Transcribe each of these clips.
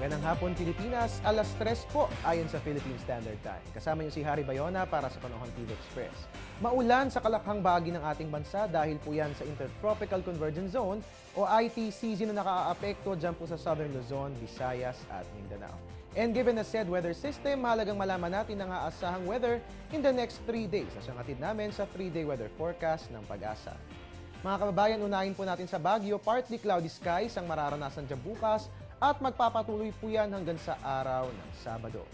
Magandang hapon Pilipinas, alas 3 po ayon sa Philippine Standard Time. Kasama niyo si Harry Bayona para sa Panahon TV Express. Maulan sa kalakhang bahagi ng ating bansa dahil po yan sa Intertropical Convergence Zone o ITCZ na nakaaapekto dyan po sa Southern Luzon, Visayas at Mindanao. And given the said weather system, mahalagang malaman natin ang aasahang weather in the next 3 days. At siyang hatid namin sa 3-day weather forecast ng Pag-asa. Mga kababayan, unahin po natin sa Baguio, partly cloudy skies ang mararanasan dyan bukas at magpapatuloy po yan hanggang sa araw ng Sabado.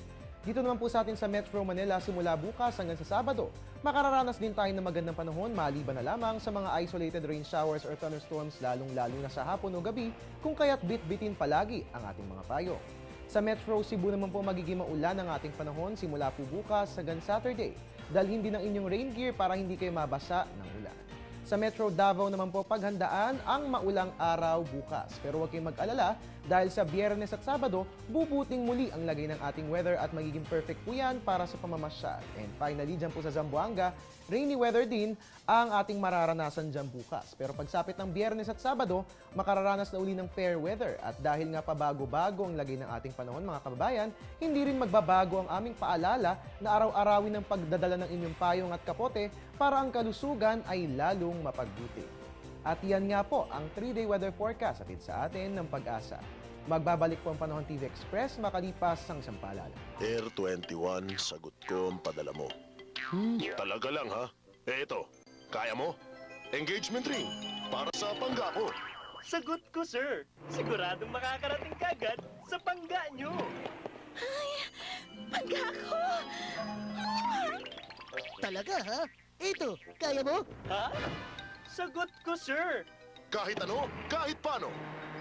Dito naman po sa atin sa Metro Manila, simula bukas hanggang sa Sabado, makararanas din tayo ng magandang panahon maliban na lamang sa mga isolated rain showers or thunderstorms lalong-lalo na sa hapon o gabi kung kaya't bit-bitin palagi ang ating mga payo. Sa Metro Cebu naman po magiging maulan ang ating panahon simula po bukas hanggang Saturday. Dalhin din ang inyong rain gear para hindi kayo mabasa ng ulan. Sa Metro Davao naman po paghandaan ang maulang araw bukas. Pero huwag kayong mag-alala dahil sa Biyernes at Sabado, bubuting muli ang lagay ng ating weather at magiging perfect po yan para sa pamamasyal. And finally, dyan po sa Zamboanga, rainy weather din ang ating mararanasan dyan bukas. Pero pagsapit ng Biyernes at Sabado, makararanas na uli ng fair weather. At dahil nga pabago-bago ang lagay ng ating panahon, mga kababayan, hindi rin magbabago ang aming paalala na araw-arawin ng pagdadala ng inyong payong at kapote para ang kalusugan ay lalong mapagbuti. At yan nga po ang 3-day weather forecast atid sa atin ng Pag-asa. Magbabalik po ang Panahon TV Express makalipas ang sampalala. Air 21, sagot ko ang padala mo. Talaga lang ha? Ito, kaya mo? Engagement ring, para sa pangga ko. Sagot ko, sir. Siguradong makakarating kagad sa pangga nyo. Pagka ko! Talaga ha? Ito, kaya mo? Ha? Sagot ko, sir. Kahit ano, kahit paano.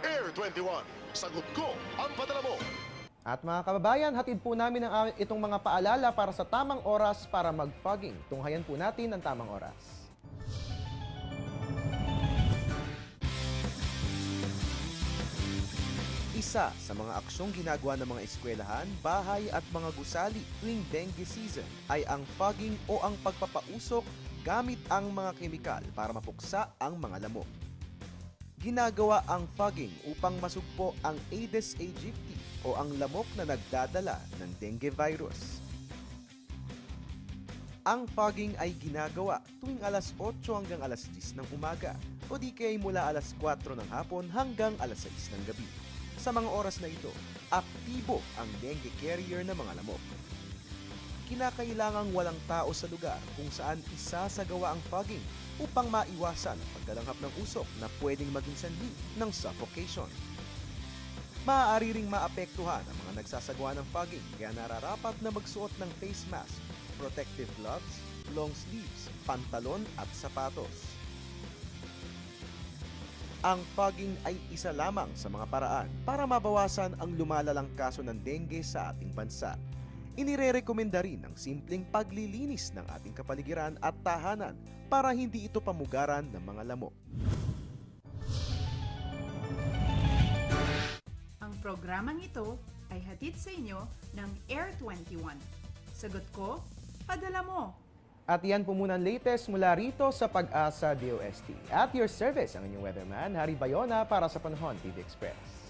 Air 21, sagot ko ang padala mo. At mga kababayan, hatid po namin itong mga paalala para sa tamang oras para mag-fogging. Tunghayan po natin ang tamang oras. Isa sa mga aksyong ginagawa ng mga eskwelahan, bahay at mga gusali tuwing dengue season ay ang fogging o ang pagpapausok gamit ang mga kemikal para mapuksa ang mga lamok. Ginagawa ang fogging upang masugpo ang Aedes aegypti o ang lamok na nagdadala ng dengue virus. Ang fogging ay ginagawa tuwing alas 8 hanggang alas 10 ng umaga o di kaya mula alas 4 ng hapon hanggang alas 6 ng gabi. Sa mga oras na ito, aktibo ang dengue carrier ng mga lamok. Kinakailangang walang tao sa lugar kung saan isasagawa ang fogging upang maiwasan ang pagkalanghap ng usok na pwedeng maging sanhi ng suffocation. Maaari ring maapektuhan ang mga nagsasagawa ng fogging kaya nararapat na magsuot ng face mask, protective gloves, long sleeves, pantalon at sapatos. Ang fogging ay isa lamang sa mga paraan para mabawasan ang lumalalang kaso ng dengue sa ating bansa. Inirerekomenda rin ang simpleng paglilinis ng ating kapaligiran at tahanan para hindi ito pamugaran ng mga lamok. Ang programang ito ay hatid sa inyo ng Air 21. Sagot ko, padala mo! At yan po muna ang latest mula rito sa Pag-asa DOST. At your service ang inyong weatherman, Harry Bayona para sa Panahon TV Express.